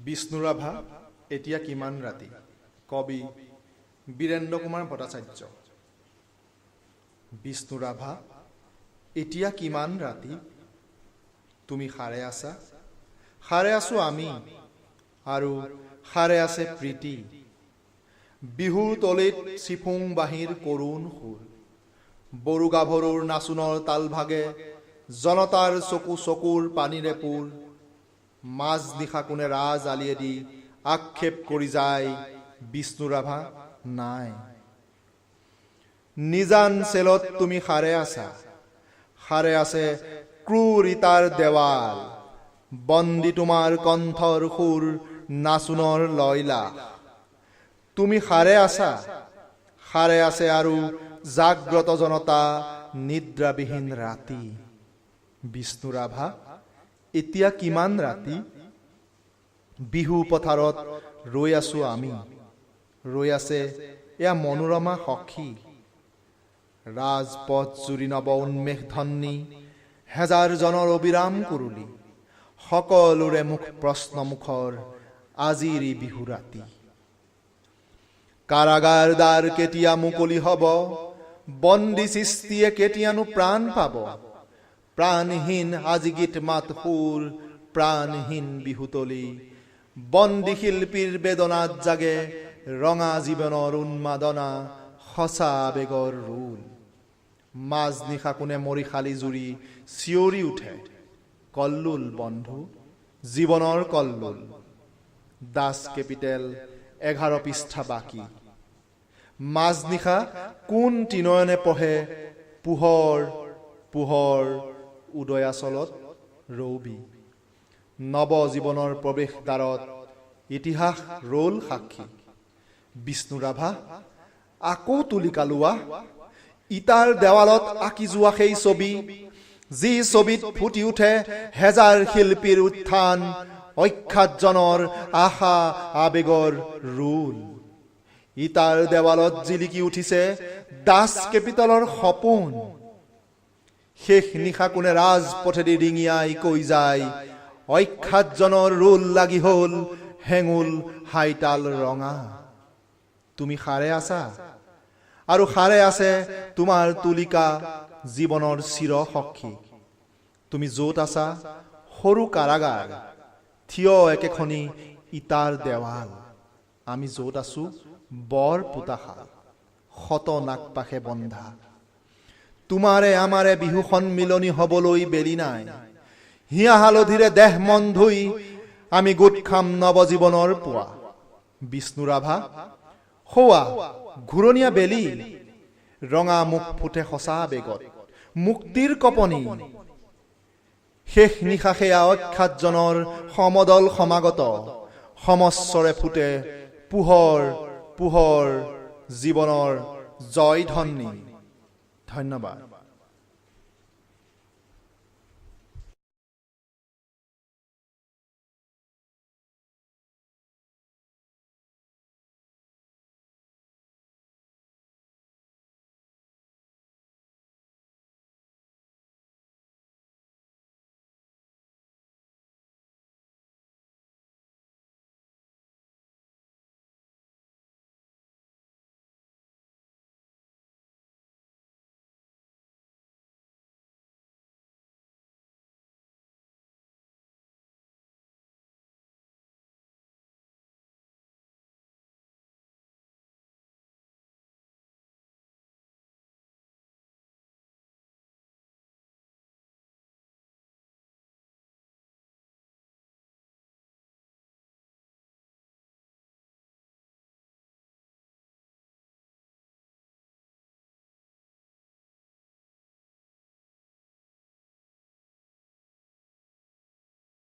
Bishnu Rabha Atiya kiman Rati কবি Virender Kumar Bhattacharya Bishnu Rabha Atiya kiman Rati তুমি হারে আসা হারে আসো আমি আৰু হাৰে আছে প্ৰীতি বিহুৰ তলিত চিফুং বাহিৰ কৰোণ সুৰ বৰু গাভৰুৰ নাচুনৰ তাল ভাগে জনতাৰ চকু চকুৰ পানীৰে পুৰ মাজ নিশা কোনে ৰাজ আলিয়ে দি আক্ষেপ কৰি যায় Bishnu Rabha নাই নিজান চেলত তুমি হাৰে আছা হাৰে আছে ক্ৰূৰ ইতাৰ দেওয়াল বন্দি তোমাৰ কণ্ঠৰ সুৰ নাচুনৰ লয়লা তুমি হাৰে আছে আৰু জাগ্ৰত জনতা নিদ্ৰাবিহীন ৰাতি Bishnu Rabha Atiya kiman Rati Bihu পথাৰত ৰৈ আছো আমি ৰৈ আছে এয়া মনোৰমা সখী ৰাজপথ জুৰি নব উন্মেষ ধ্বনি হেজাৰ জনৰ অবিৰাম কুৰুলি সকলোৰে মুখ প্ৰশ্ন মুখৰ আজিৰ বিহু ৰাতি কাৰাগাৰ দ্বাৰ কেতিয়া মুকলি হ'ব বন্দী সৃষ্টিয়ে কেতিয়ানো প্ৰাণ পাব প্ৰাণহীন আজি গীত মাত সুৰ প্ৰাণহীন বিহুতলি বন্দী শিল্পীৰ বেদনাত জাগে ৰঙা জীৱনৰ উন্মাদনা সঁচা আবেগৰ ৰোল মাজ নিশা কোনে মৰি খালি জুৰি চিঞৰি উঠে কল্লোল বন্ধু জীৱনৰ কল্লোল দাস কেপিটেল 11 পৃষ্ঠা বাকি মাজ নিশা কোন তিনয়নে পঢ়ে পোহৰ পোহৰ উদয়াচলত ৰৌবি নব জীৱনৰ প্ৰৱেশ দ্বাৰত ইতিহাস ৰোল সাক্ষী Bishnu Rabha আকৌ তুলি কালোৱা ইটাৰ দেৱালত আঁকি যোৱা সেই ছবি যি ছবিত ফুটি উঠে হেজাৰ শিল্পীৰ উত্থান অখ্যাতজনৰ আশা আবেগৰ ৰোল ইটাৰ দেৱালত জিলিকি উঠিছে দাস কেপিটেলৰ সপোন শেষ নিশা কোনে ৰাজপথেদি ডিঙিয়াই কৈ যায় অখ্যাতজনৰ ৰোল লাগি হ'ল হেঙুল হাইতাল ৰঙা তুমি হাৰে আছা আৰু হাৰে আছে তোমাৰ তুলিকা জীৱনৰ চিৰ সখী তুমি য'ত আছা সৰু কাৰাগাৰ থিয় একেখনি ইটাৰ দেৱাল আমি য'ত আছো বৰ পোতাশাল শত নাকপাশে বন্ধা তোমাৰে আমাৰে বিহু সন্মিলনী হবলৈ বেলি নাই হিয়া হালধিৰে দেহ মন ধুই আমি গোট খাম নৱজীৱনৰ পুৱা Bishnu Rabha হোৱা ঘূৰণীয়া বেলি ৰঙা মুখ ফুটে সঁচা বেগত মুক্তিৰ কপনি শেষ নিশা সেয়া অখ্যাতজনৰ সমদল সমাগত সমস্বৰে ফুটে পোহৰ পোহৰ জীৱনৰ জয় ধ্বনি ধন্যবাদ